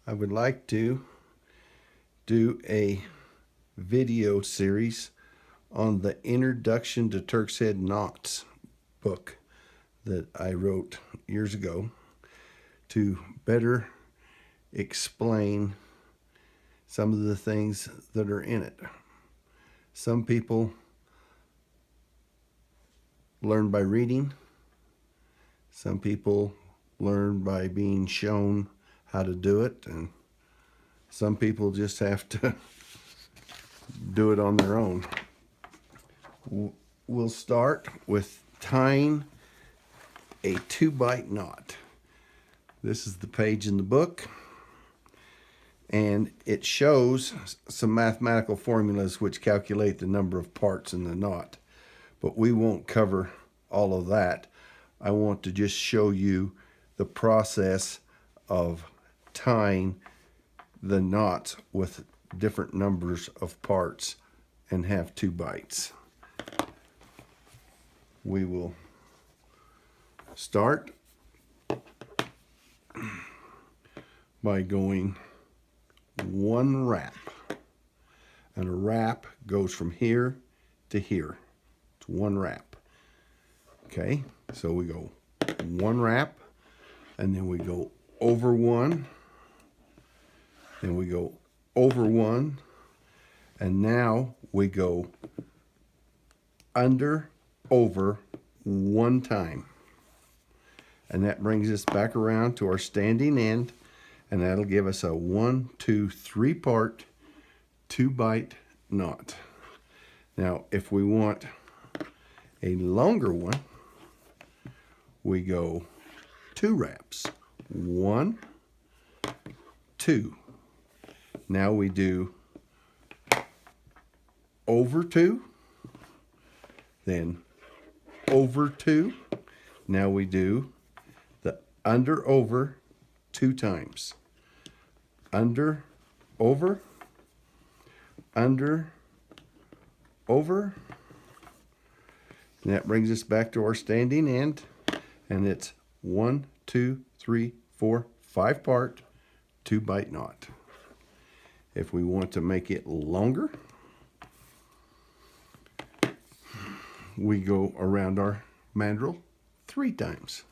I would like to do a video series on the Introduction to Turk's Head Knots book that I wrote years ago to better explain some of the things that are in it. Some people learn by reading. Some people learn by being shown how to do it, and some people just have to do it on their own. We'll start with tying a 2-bight knot. This is the page in the book, and it shows some mathematical formulas which calculate the number of parts in the knot, but we won't cover all of that. I want to just show you the process of tying the knots with different numbers of parts and have 2 bights. We will start by going 1 wrap, and a wrap goes from here to here. It's 1 wrap. Okay, so we go 1 wrap, and then we go over 1, then we go over 1, and now we go under, over 1 time. And that brings us back around to our standing end, and that'll give us a 1, 2, 3 part 2-bight knot. Now, if we want a longer one, we go 2 wraps. 1, 2. Now we do over 2, then over 2. Now we do the under, over 2 times. Under, over, under, over. And that brings us back to our standing end, and it's 1, 2, 3, 4, 5 part 2-bight knot. If we want to make it longer, we go around our mandrel 3 times.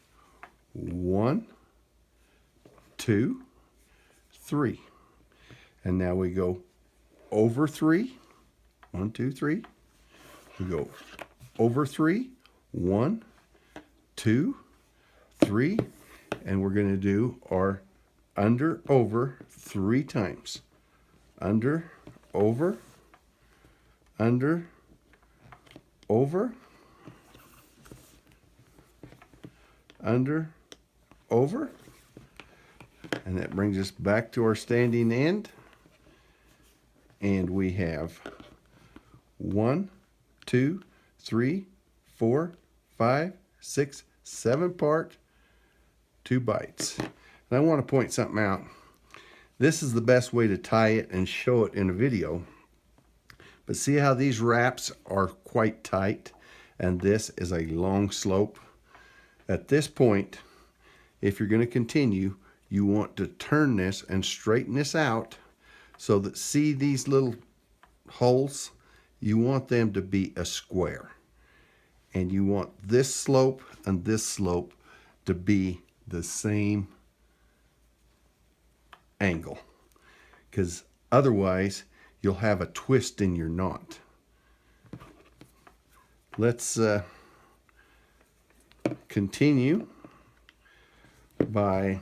1, 2, 3. And now we go over 3. 1, 2, 3. We go over 3. 1, 2, 3. And we're going to do our under, over 3 times. Under, over, under, over, under, over. And that brings us back to our standing end. And we have 1, 2, 3, 4, 5, 6, 7 part 2 bights. And I want to point something out. This is the best way to tie it and show it in a video. But see how these wraps are quite tight, and this is a long slope? At this point, if you're going to continue, you want to turn this and straighten this out so that, see these little holes? You want them to be a square. And you want this slope and this slope to be the same angle, because otherwise you'll have a twist in your knot. Let's continue by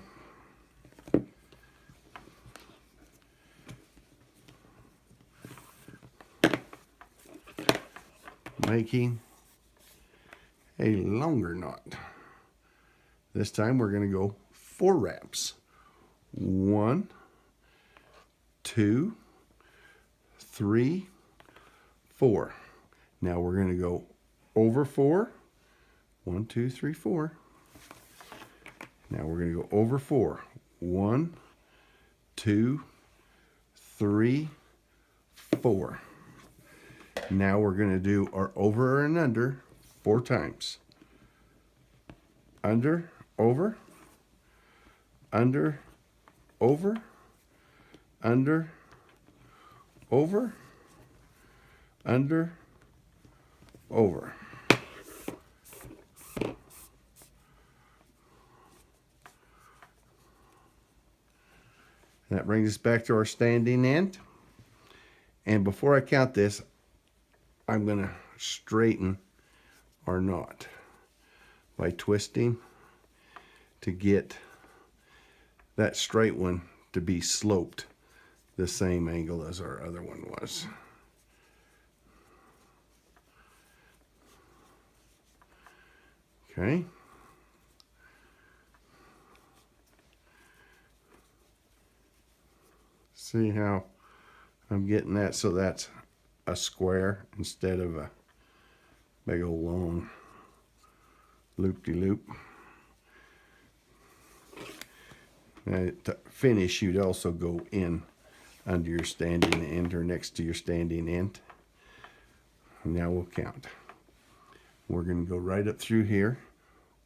making a longer knot. This time we're going to go 4 wraps. 1, 2, 3, 4. Now we're going to go over 4. 1, 2, 3, 4. Now we're going to go over 4. 1, 2, 3, 4. Now we're going to do our over and under 4 times. Under, over, under, over, under, over, under, over. And that brings us back to our standing end. And before I count this, I'm going to straighten our knot by twisting to get that straight one to be sloped the same angle as our other one was. Okay. See how I'm getting that so that's a square instead of a big old long loop-de-loop. And to finish, you'd also go in under your standing end or next to your standing end. Now we'll count. We're going to go right up through here.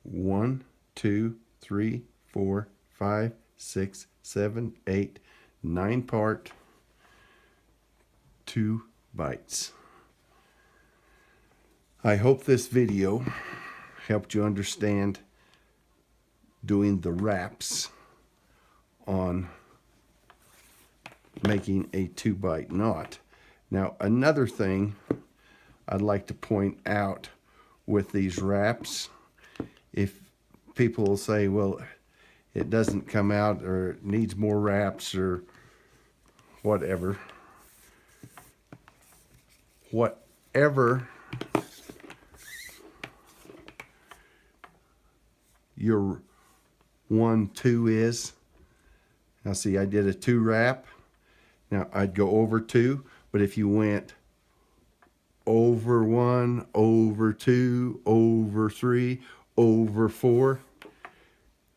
1, 2, 3, 4, 5, 6, 7, 8, 9 part, 2 bites. I hope this video helped you understand doing the wraps on making a 2-bite knot. Now, another thing I'd like to point out with these wraps, if people will say, well, it doesn't come out or it needs more wraps or whatever. Whatever your 1-2 is. Now see, I did a 2 wrap. Now I'd go over 2, but if you went over 1, over 2, over 3, over 4,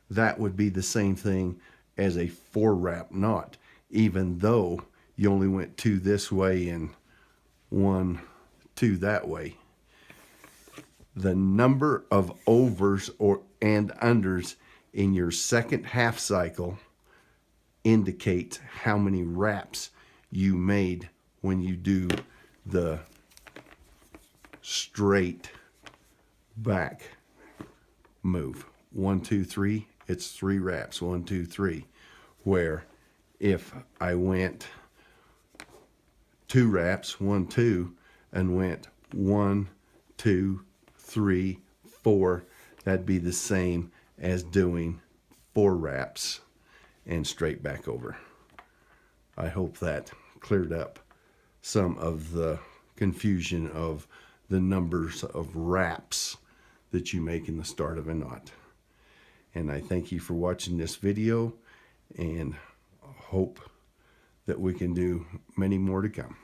that would be the same thing as a 4 wrap knot, even though you only went 2 this way and 1, 2 that way. The number of overs and unders in your second half cycle indicates how many wraps you made when you do the straight back move. 1, 2, 3, it's 3 wraps. 1, 2, 3. Where if I went 2 wraps, 1, 2, and went 1, 2, 3, 4, that'd be the same as doing 4 wraps and straight back over. I hope that cleared up some of the confusion of the numbers of wraps that you make in the start of a knot. And I thank you for watching this video and hope that we can do many more to come.